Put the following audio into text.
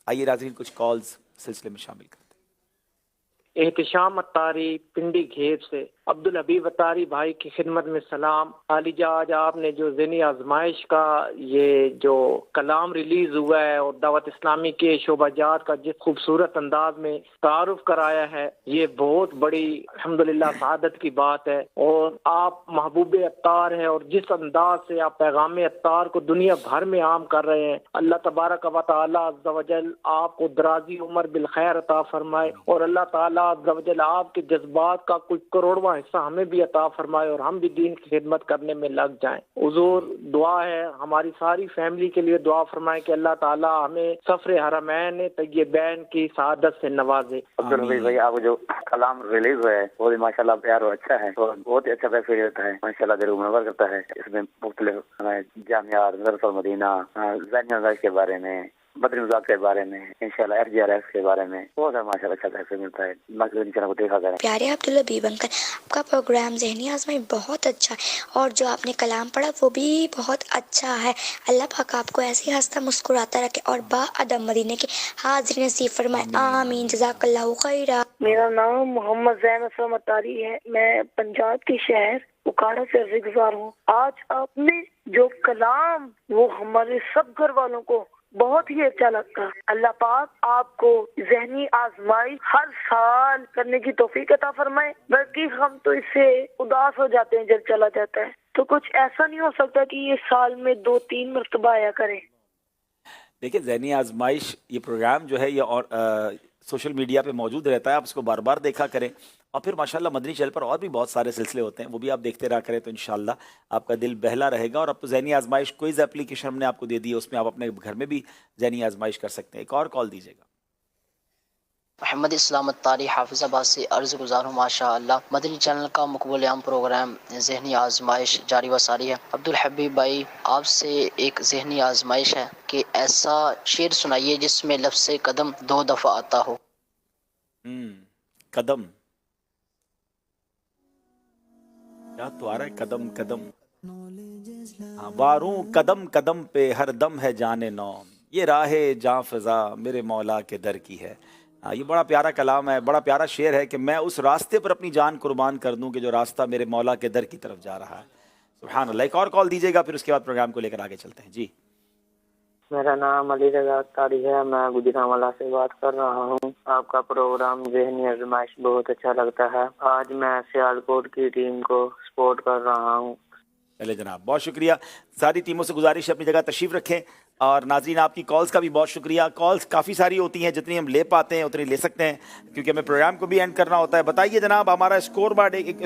आइए नाज़रीन कुछ कॉल्स सिलसिले में शामिल करते हैं। एहतिशाम अत्तारी पिंडी घेर से अब्दुल हबीब अत्तारी भाई की खिदमत में सलाम। आलिजा, आज आपने जो ज़हनी आजमाइश का ये जो कलाम रिलीज हुआ है और दावत इस्लामी के शोबाजात का जिस खूबसूरत अंदाज में तारुफ कराया है, ये बहुत बड़ी अल्हम्दुलिल्लाह सआदत की बात है। और आप महबूब अत्तार हैं और जिस अंदाज से आप पैगाम अत्तार को दुनिया भर में आम कर रहे हैं, अल्लाह तबारक व तआला अज़्ज़ा वजल आपको दराजी उम्र बिल खैर अता फरमाए और अल्लाह ताला अज़्ज़ा वजल आपके जज्बात का कुछ करोड़वां हिस्सा हमें भी अता फरमाए और हम भी दीन की खिदमत करने में लग जाएं। हुजूर दुआ है हमारी सारी फैमिली के लिए, दुआ फरमाए कि अल्लाह ताला हमें सफर हरमैन तय्यबैन की सआदत से नवाजे। अब्दुल हबीब भाई, आप जो कलाम रिलीज हुआ है वो भी माशाल्लाह प्यार और अच्छा है और बहुत ही अच्छा पैसे देता है माशाल्लाह, दिल मुनव्वर करता है। इसमें मुख्तलिफ जामिया मदरसा मदीना ज़हनी के बारे में, बदरी मजाक के बारे में, इंशाल्लाह FGRS के बारे में बहुत माशाल्लाह अच्छा पैसे मिलता है। इंशाल्लाह को देखा करें। प्यारे अब्दुल हबीब अंकल, आपका प्रोग्राम ज़हनी आज़माई बहुत अच्छा है और जो आपने कलाम पढ़ा वो भी बहुत अच्छा है। अल्लाह पाक आपको ऐसे ही हंसता मुस्कुराता रखे और बाअदब मदीने के हाज़िर नसीब फरमाए। आमीन, जज़ाकल्लाहु खैरा। मेरा नाम मोहम्मद ज़ैन असलम अत्तारी है। मैं पंजाब के शहर उकाड़ा से अर्ज़गुज़ार हूँ। आज आपने जो कलाम वो हमारे सब घर वालों को बहुत ही अच्छा लगता। अल्लाह पाक आपको ज़हनी आजमाई हर साल करने की तौफीक अता फरमाए, बल्कि हम तो इससे उदास हो जाते हैं जब चला जाता है। तो कुछ ऐसा नहीं हो सकता कि ये साल में 2-3 मरतबा आया करें? देखिए ज़हनी आजमाइश ये प्रोग्राम जो है ये और सोशल मीडिया पे मौजूद रहता है, आप इसको बार बार देखा करें और फिर माशाल्लाह मदनी चैनल पर और भी बहुत सारे सिलसिले होते हैं, वो भी आप देखते रहा करें तो इंशाल्लाह आपका दिल बहला रहेगा। और अब तो ज़हनी आजमाइश क्विज़ एप्लीकेशन हमने आपको दे दी है, उसमें आप अपने घर में भी ज़हनी आजमाइश कर सकते हैं। एक और कॉल दीजिएगा। मोहम्मद इस्लाम अत्तारी हाफिज़ाबाद से अर्ज़ गुज़ार हूँ। माशाअल्लाह मदनी चैनल का मकबूल आम प्रोग्राम ज़हनी आजमाइश जारी व सारी है। अब्दुल हबीब भाई, आपसे एक ज़हनी आजमाइश है कि ऐसा शेर सुनाइए जिसमें लफ्ज़ कदम 2 दफ़ा आता हो। कदम क्या तो आ रहा है, कदम कदम, हाँ, वारूं कदम कदम पे हर दम है जाने नौ, ये राहे जां फ़ज़ा मेरे मौला के दर की है। हाँ, ये बड़ा प्यारा कलाम है, बड़ा प्यारा शेर है कि मैं उस रास्ते पर अपनी जान कुर्बान कर दूं कि जो रास्ता मेरे मौला के दर की तरफ जा रहा है। सुभान अल्लाह। एक और कॉल दीजिएगा, फिर उसके बाद प्रोग्राम को लेकर आगे चलते हैं। जी, मेरा नाम अली रज़ा अत्तारी है, मैं गुजरांवाला से बात कर रहा हूँ। आपका प्रोग्राम ज़हनी आज़माइश बहुत अच्छा लगता है। आज मैं सियालकोट की टीम को सपोर्ट कर रहा हूँ। चले जनाब, बहुत शुक्रिया। सारी टीमों से गुजारिश है अपनी जगह तशरीफ़ रखें और नाज़रीन आपकी कॉल्स का भी बहुत शुक्रिया। कॉल्स काफ़ी सारी होती हैं, जितनी हम ले पाते हैं उतनी ले सकते हैं क्योंकि हमें प्रोग्राम को भी एंड करना होता है। बताइए जनाब, हमारा स्कोर बोर्ड एक